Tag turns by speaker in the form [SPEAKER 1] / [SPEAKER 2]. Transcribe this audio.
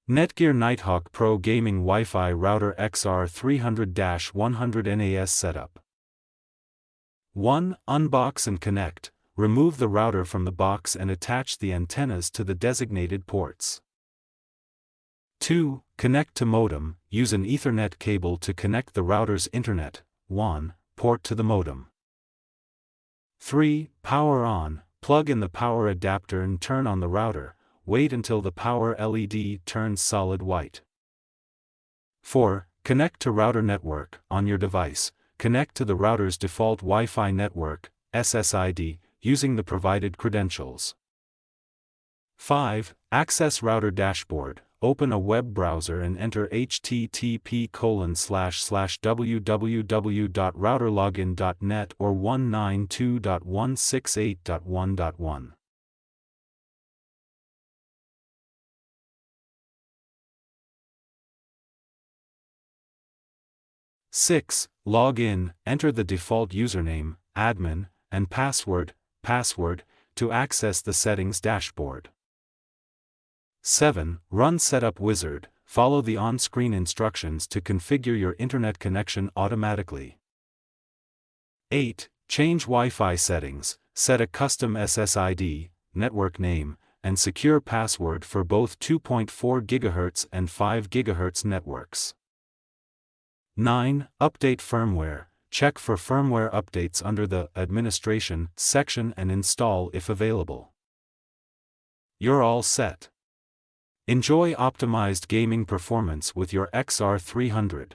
[SPEAKER 1] Netgear Nighthawk Pro Gaming Wi-Fi Router XR300 100NAS Setup. 1. Unbox and connect. Remove the router from the box and attach the antennas to the designated ports. 2. Connect to modem. Use an Ethernet cable to connect the router's Internet port to the modem. 3. Power on. Plug in the power adapter and turn on the router. Wait until the power LED turns solid white. 4. Connect to router network. On your device, connect to the router's default Wi-Fi network, SSID, using the provided credentials. 5. Access router dashboard. Open a web browser and enter http://www.routerlogin.net or 192.168.1.1. 6. Log in, enter the default username, admin, and password, to access the settings dashboard. 7. Run Setup Wizard, follow the on-screen instructions to configure your internet connection automatically. 8. Change Wi-Fi settings, set a custom SSID, network name, and secure password for both 2.4 GHz and 5 GHz networks. 9. Update firmware. Check for firmware updates under the Administration section and install if available. You're all set. Enjoy optimized gaming performance with your XR300.